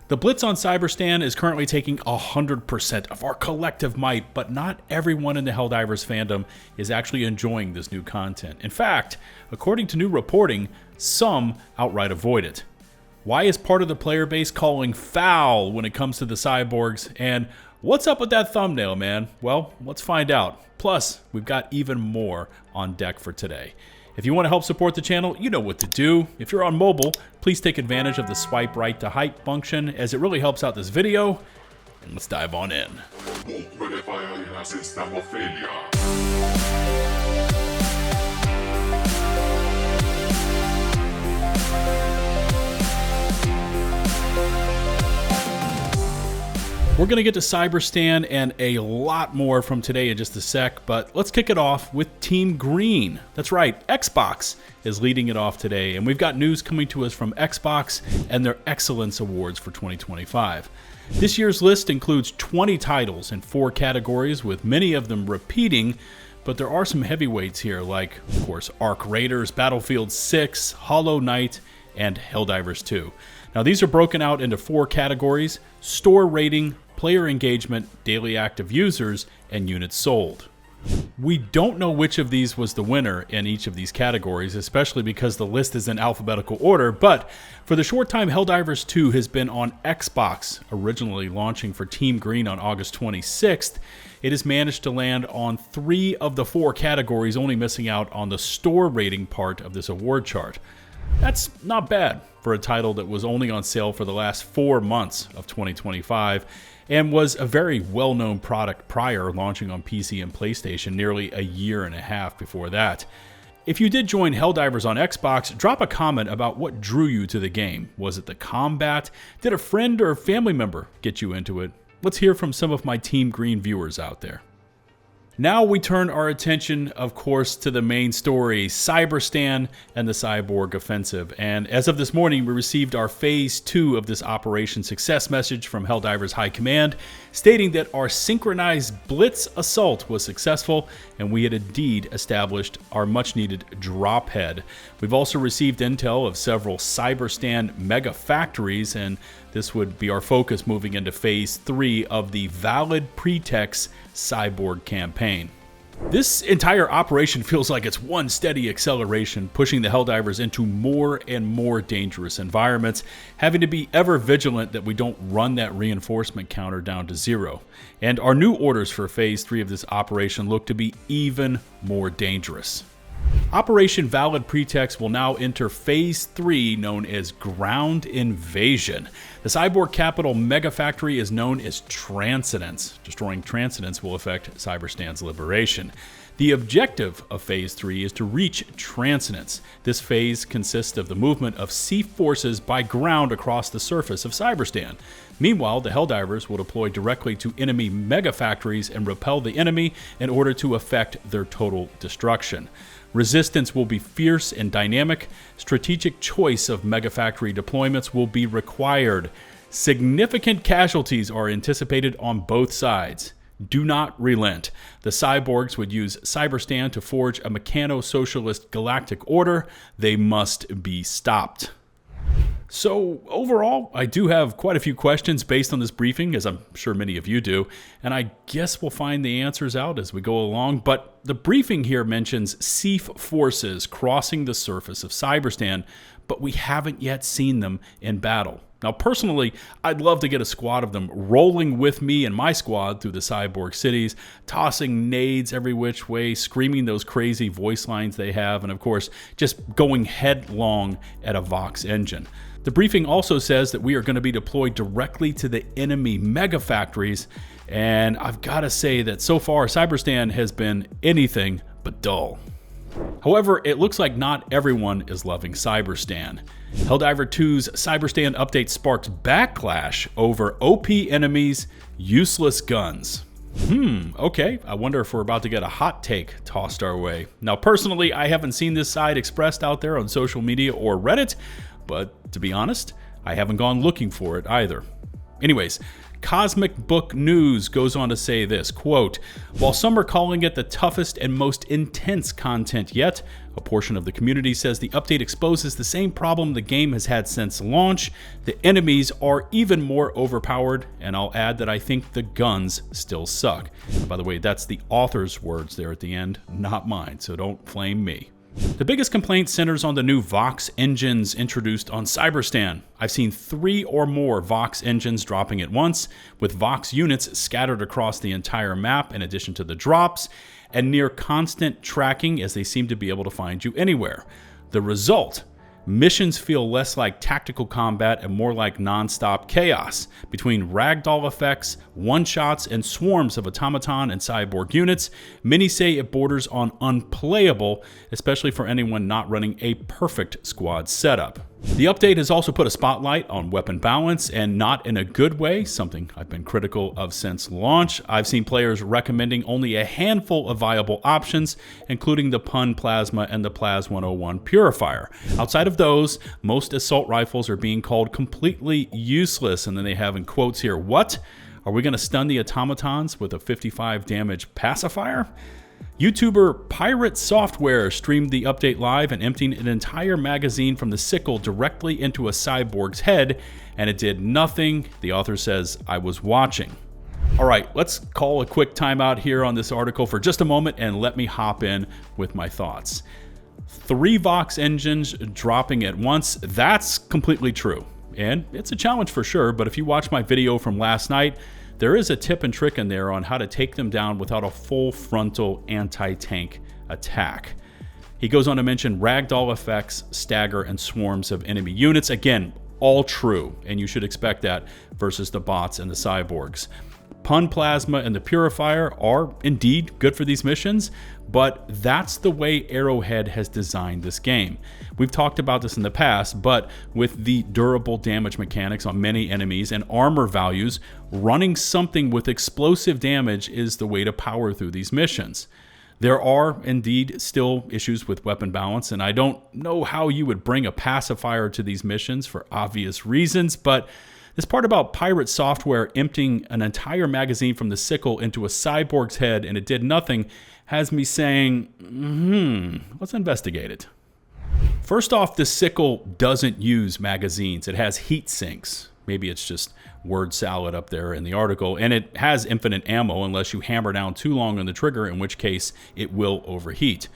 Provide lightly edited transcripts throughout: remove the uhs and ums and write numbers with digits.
The blitz on Cyberstan is currently taking 100% of our collective might, but not everyone in the Helldivers fandom is actually enjoying this new content. In fact, according to new reporting, some outright avoid it. Why is part of the player base calling foul when it comes to the Cyborgs? And what's up with that thumbnail, man? Well, let's find out. Plus, we've got even more on deck for today. If you want to help support the channel, you know what to do. If you're on mobile, please take advantage of the swipe right to hype function, as it really helps out this video. And let's dive on in. We're going to get to Cyberstan and a lot more from today in just a sec, but let's kick it off with Team Green. That's right, Xbox is leading it off today, and we've got news coming to us from Xbox and their Excellence Awards for 2025. This year's list includes 20 titles in 4 categories, with many of them repeating, but there are some heavyweights here like, of course, Ark Raiders, Battlefield 6, Hollow Knight, and Helldivers 2. Now these are broken out into 4 categories: store rating, player engagement, daily active users, and units sold. We don't know which of these was the winner in each of these categories, especially because the list is in alphabetical order, but for the short time Helldivers 2 has been on Xbox, originally launching for Team Green on August 26th, it has managed to land on 3 of the 4 categories, only missing out on the store rating part of this award chart. That's not bad for a title that was only on sale for the last 4 months of 2025 and was a very well-known product prior, launching on PC and PlayStation nearly a year and a half before that. If you did join Helldivers on Xbox, drop a comment about what drew you to the game. Was it the combat? Did a friend or family member get you into it? Let's hear from some of my Team Green viewers out there. Now we turn our attention, of course, to the main story, Cyberstan and the Cyborg Offensive. And as of this morning, we received our Phase 2 of this Operation Success message from Helldivers High Command, stating that our synchronized Blitz assault was successful, and we had indeed established our much-needed drop head. We've also received intel of several Cyberstan mega factories, and this would be our focus moving into Phase 3 of the Valid Pretext Cyborg campaign. This entire operation feels like it's one steady acceleration, pushing the Helldivers into more and more dangerous environments, having to be ever vigilant that we don't run that reinforcement counter down to 0. And our new orders for Phase 3 of this operation look to be even more dangerous. Operation Valid Pretext will now enter Phase 3, known as Ground Invasion. The Cyborg capital mega factory is known as Transcendence. Destroying Transcendence will affect Cyberstan's liberation. The objective of Phase 3 is to reach Transcendence. This phase consists of the movement of sea forces by ground across the surface of Cyberstan. Meanwhile, the Helldivers will deploy directly to enemy mega factories and repel the enemy in order to effect their total destruction. Resistance will be fierce and dynamic. Strategic choice of mega factory deployments will be required. Significant casualties are anticipated on both sides. Do not relent. The Cyborgs would use Cyberstan to forge a mechano-socialist galactic order. They must be stopped. So overall, I do have quite a few questions based on this briefing, as I'm sure many of you do, and I guess we'll find the answers out as we go along, but the briefing here mentions sea forces crossing the surface of Cyberstan, but we haven't yet seen them in battle. Now personally, I'd love to get a squad of them rolling with me and my squad through the Cyborg cities, tossing nades every which way, screaming those crazy voice lines they have, and of course, just going headlong at a Vox engine. The briefing also says that we are going to be deployed directly to the enemy mega factories, and I've got to say that so far Cyberstan has been anything but dull. However, it looks like not everyone is loving Cyberstan. Helldiver 2's Cyberstan update sparks backlash over OP enemies, useless guns. Okay, I wonder if we're about to get a hot take tossed our way. Now personally, I haven't seen this side expressed out there on social media or Reddit, but to be honest, I haven't gone looking for it either. Anyways, Cosmic Book News goes on to say this, quote, "While some are calling it the toughest and most intense content yet, a portion of the community says the update exposes the same problem the game has had since launch. The enemies are even more overpowered, and I'll add that I think the guns still suck." And by the way, that's the author's words there at the end, not mine, so don't flame me. The biggest complaint centers on the new Vox engines introduced on Cyberstan. I've seen 3 or more Vox engines dropping at once, with Vox units scattered across the entire map in addition to the drops, and near constant tracking as they seem to be able to find you anywhere. The result: missions feel less like tactical combat and more like non-stop chaos. Between ragdoll effects, one-shots, and swarms of automaton and cyborg units, many say it borders on unplayable, especially for anyone not running a perfect squad setup. The update has also put a spotlight on weapon balance, and not in a good way, something I've been critical of since launch. I've seen players recommending only a handful of viable options, including the Pun Plasma and the Plas 101 Purifier. Outside of those, most assault rifles are being called completely useless, and then they have in quotes here, "What? Are we going to stun the automatons with a 55 damage pacifier?" YouTuber Pirate Software streamed the update live and emptied an entire magazine from the sickle directly into a cyborg's head, and it did nothing. The author says, "I was watching." All right, let's call a quick timeout here on this article for just a moment and let me hop in with my thoughts. 3 Vox engines dropping at once, that's completely true. And it's a challenge for sure, but if you watch my video from last night, there is a tip and trick in there on how to take them down without a full frontal anti-tank attack. He goes on to mention ragdoll effects, stagger, and swarms of enemy units. Again, all true, and you should expect that versus the bots and the cyborgs. Pun Plasma and the Purifier are indeed good for these missions, but that's the way Arrowhead has designed this game. We've talked about this in the past, but with the durable damage mechanics on many enemies and armor values, running something with explosive damage is the way to power through these missions. There are indeed still issues with weapon balance, and I don't know how you would bring a pacifier to these missions for obvious reasons, but this part about Pirate Software emptying an entire magazine from the sickle into a cyborg's head and it did nothing has me saying, let's investigate it. First off, the sickle doesn't use magazines. It has heat sinks. Maybe it's just word salad up there in the article, and it has infinite ammo unless you hammer down too long on the trigger, in which case it will overheat.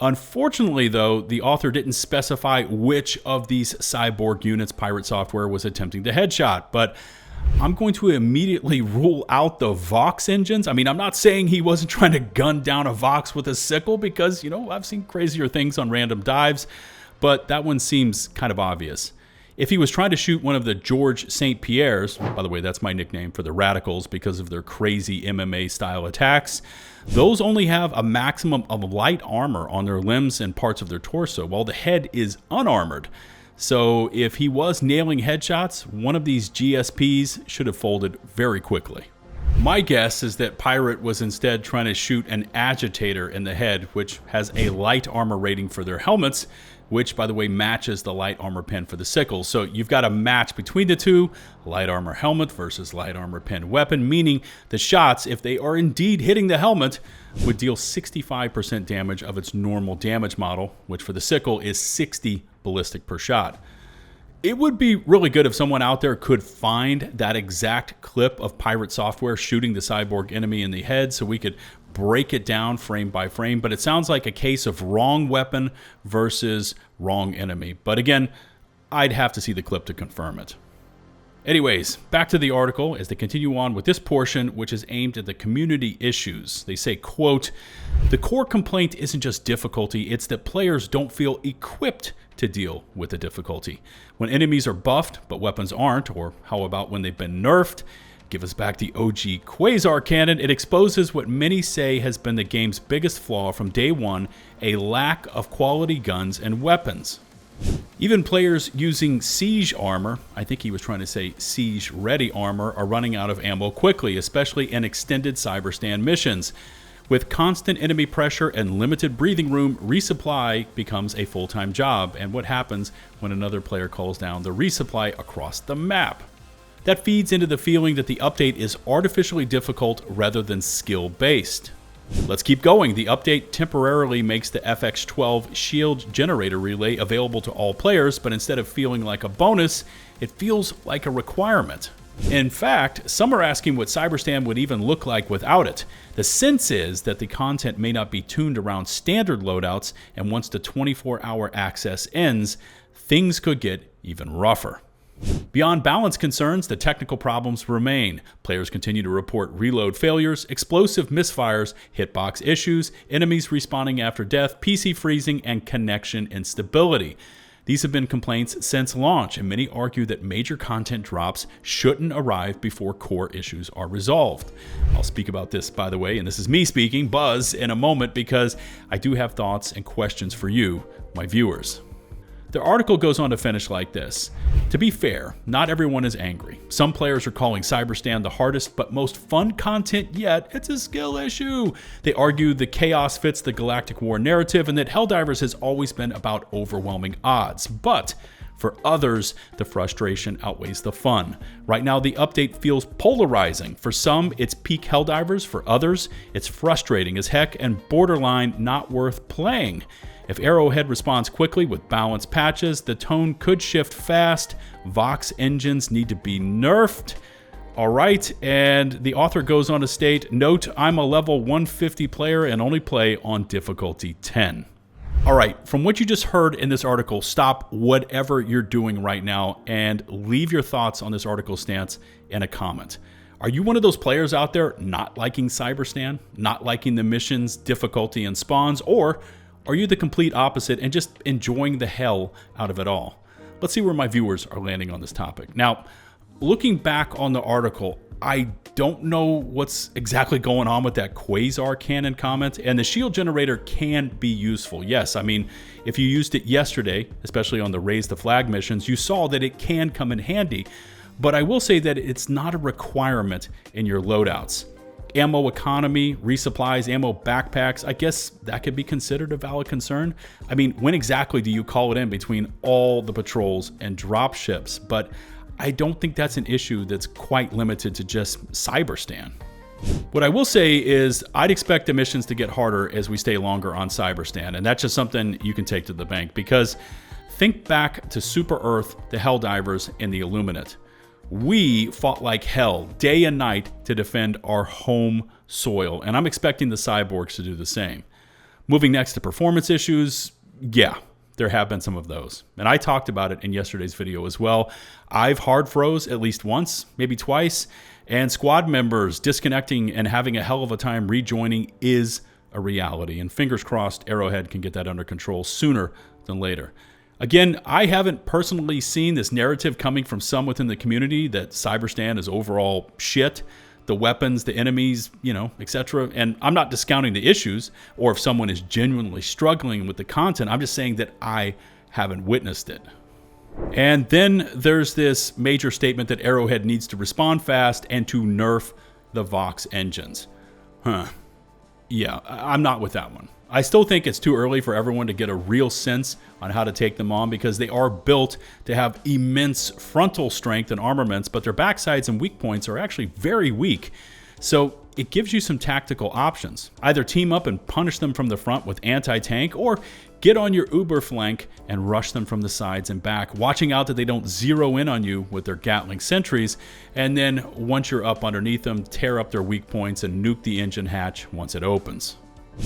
Unfortunately, though, the author didn't specify which of these cyborg units Pirate Software was attempting to headshot, but I'm going to immediately rule out the Vox engines. I mean, I'm not saying he wasn't trying to gun down a Vox with a sickle because, I've seen crazier things on random dives, but that one seems kind of obvious. If he was trying to shoot one of the George St. Pierre's, by the way, that's my nickname for the radicals because of their crazy MMA-style attacks, those only have a maximum of light armor on their limbs and parts of their torso, while the head is unarmored. So if he was nailing headshots, one of these GSPs should have folded very quickly. My guess is that Pirate was instead trying to shoot an agitator in the head, which has a light armor rating for their helmets, which, by the way, matches the light armor pen for the sickle. So you've got a match between the two, light armor helmet versus light armor pen weapon, meaning the shots, if they are indeed hitting the helmet, would deal 65% damage of its normal damage model, which for the sickle is 60 ballistic per shot. It would be really good if someone out there could find that exact clip of Pirate Software shooting the cyborg enemy in the head so we could break it down frame by frame, but it sounds like a case of wrong weapon versus wrong enemy. But again, I'd have to see the clip to confirm it. Anyways, back to the article as they continue on with this portion, which is aimed at the community issues. They say, quote, "The core complaint isn't just difficulty, it's that players don't feel equipped to deal with the difficulty. When enemies are buffed, but weapons aren't, or how about when they've been nerfed? Give us back the OG Quasar cannon. It exposes what many say has been the game's biggest flaw from day one, a lack of quality guns and weapons. Even players using siege armor, I think he was trying to say siege ready armor, are running out of ammo quickly, especially in extended Cyberstan missions. With constant enemy pressure and limited breathing room, resupply becomes a full-time job. And what happens when another player calls down the resupply across the map? That feeds into the feeling that the update is artificially difficult rather than skill-based. Let's keep going. The update temporarily makes the FX12 shield generator relay available to all players, but instead of feeling like a bonus, it feels like a requirement. In fact, some are asking what Cyberstan would even look like without it. The sense is that the content may not be tuned around standard loadouts, and once the 24-hour access ends, things could get even rougher. Beyond balance concerns, the technical problems remain. Players continue to report reload failures, explosive misfires, hitbox issues, enemies respawning after death, PC freezing, and connection instability. These have been complaints since launch, and many argue that major content drops shouldn't arrive before core issues are resolved. I'll speak about this, by the way, and this is me speaking, Buzz, in a moment, because I do have thoughts and questions for you, my viewers. The article goes on to finish like this. To be fair, not everyone is angry. Some players are calling Cyberstan the hardest but most fun content yet. It's a skill issue. They argue the chaos fits the Galactic War narrative and that Helldivers has always been about overwhelming odds. But for others, the frustration outweighs the fun. Right now, the update feels polarizing. For some, it's peak Helldivers. For others, it's frustrating as heck and borderline not worth playing. If Arrowhead responds quickly with balanced patches, the tone could shift fast. Vox engines need to be nerfed. All right, and the author goes on to state, note, I'm a level 150 player and only play on difficulty 10. All right, from what you just heard in this article, stop whatever you're doing right now and leave your thoughts on this article's stance in a comment. Are you one of those players out there not liking Cyberstan, not liking the missions, difficulty, and spawns, or are you the complete opposite and just enjoying the hell out of it all? Let's see where my viewers are landing on this topic. Now, looking back on the article, I don't know what's exactly going on with that Quasar cannon comment, and the shield generator can be useful. Yes, I mean, if you used it yesterday, especially on the Raise the Flag missions, you saw that it can come in handy, but I will say that it's not a requirement in your loadouts. Ammo economy, resupplies, ammo backpacks, I guess that could be considered a valid concern. I mean, when exactly do you call it in between all the patrols and drop ships? But I don't think that's an issue that's quite limited to just Cyberstan. What I will say is I'd expect the missions to get harder as we stay longer on Cyberstan, and that's just something you can take to the bank, because think back to Super Earth, the Helldivers, and the Illuminate. We fought like hell, day and night, to defend our home soil, and I'm expecting the Cyborgs to do the same. Moving next to performance issues, yeah, there have been some of those, and I talked about it in yesterday's video as well. I've hard froze at least once, maybe twice, and squad members disconnecting and having a hell of a time rejoining is a reality, and fingers crossed Arrowhead can get that under control sooner than later. Again, I haven't personally seen this narrative coming from some within the community that Cyberstan is overall shit, the weapons, the enemies, etc. And I'm not discounting the issues or if someone is genuinely struggling with the content. I'm just saying that I haven't witnessed it. And then there's this major statement that Arrowhead needs to respond fast and to nerf the Vox engines. Yeah, I'm not with that one. I still think it's too early for everyone to get a real sense on how to take them on, because they are built to have immense frontal strength and armaments, but their backsides and weak points are actually very weak. So it gives you some tactical options. Either team up and punish them from the front with anti-tank, or get on your uber flank and rush them from the sides and back, watching out that they don't zero in on you with their Gatling sentries, and then once you're up underneath them, tear up their weak points and nuke the engine hatch once it opens.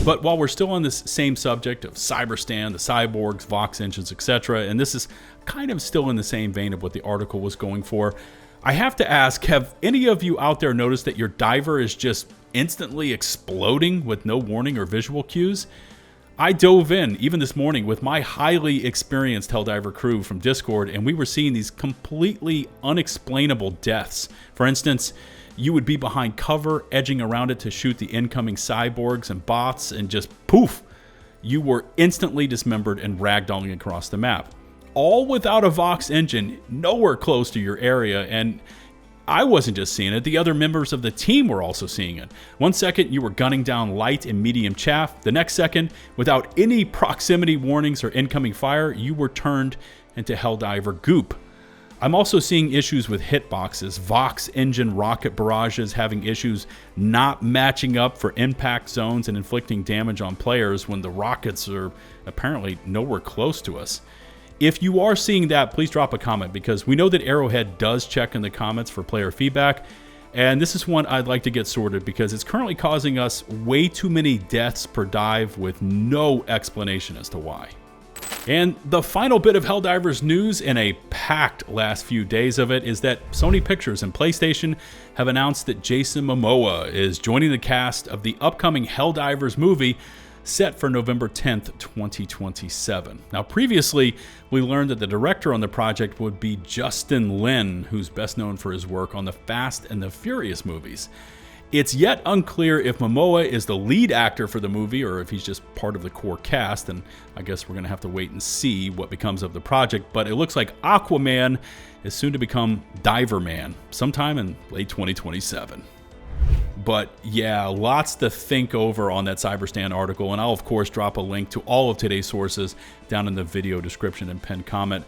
But while we're still on this same subject of Cyberstan, the Cyborgs, Vox engines, etc., and this is kind of still in the same vein of what the article was going for, I have to ask, have any of you out there noticed that your diver is just instantly exploding with no warning or visual cues? I dove in, even this morning, with my highly experienced Helldiver crew from Discord, and we were seeing these completely unexplainable deaths. For instance, you would be behind cover, edging around it to shoot the incoming cyborgs and bots, and just poof, you were instantly dismembered and ragdolling across the map. All without a Vox engine, nowhere close to your area, and I wasn't just seeing it, the other members of the team were also seeing it. One second, you were gunning down light and medium chaff. The next second, without any proximity warnings or incoming fire, you were turned into Helldiver goop. I'm also seeing issues with hitboxes, Vox engine rocket barrages having issues not matching up for impact zones and inflicting damage on players when the rockets are apparently nowhere close to us. If you are seeing that, please drop a comment, because we know that Arrowhead does check in the comments for player feedback, and this is one I'd like to get sorted because it's currently causing us way too many deaths per dive with no explanation as to why. And the final bit of Helldivers news, in a packed last few days of it, is that Sony Pictures and PlayStation have announced that Jason Momoa is joining the cast of the upcoming Helldivers movie set for November 10th, 2027. Now, previously, we learned that the director on the project would be Justin Lin, who's best known for his work on the Fast and the Furious movies. It's yet unclear if Momoa is the lead actor for the movie or if he's just part of the core cast, and I guess we're going to have to wait and see what becomes of the project, but it looks like Aquaman is soon to become Diver Man sometime in late 2027. But yeah, lots to think over on that Cyberstan article, and I'll of course drop a link to all of today's sources down in the video description and pinned comment.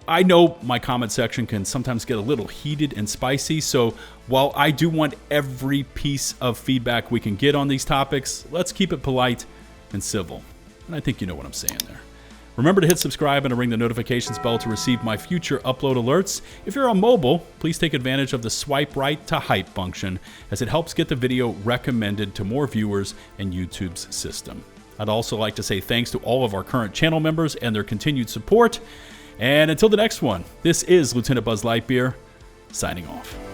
I know my comment section can sometimes get a little heated and spicy, so while I do want every piece of feedback we can get on these topics, let's keep it polite and civil. And I think you know what I'm saying there. Remember to hit subscribe and to ring the notifications bell to receive my future upload alerts. If you're on mobile, please take advantage of the swipe right to hype function, as it helps get the video recommended to more viewers in YouTube's system. I'd also like to say thanks to all of our current channel members and their continued support. And until the next one, this is LtBuzzLitebeer signing off.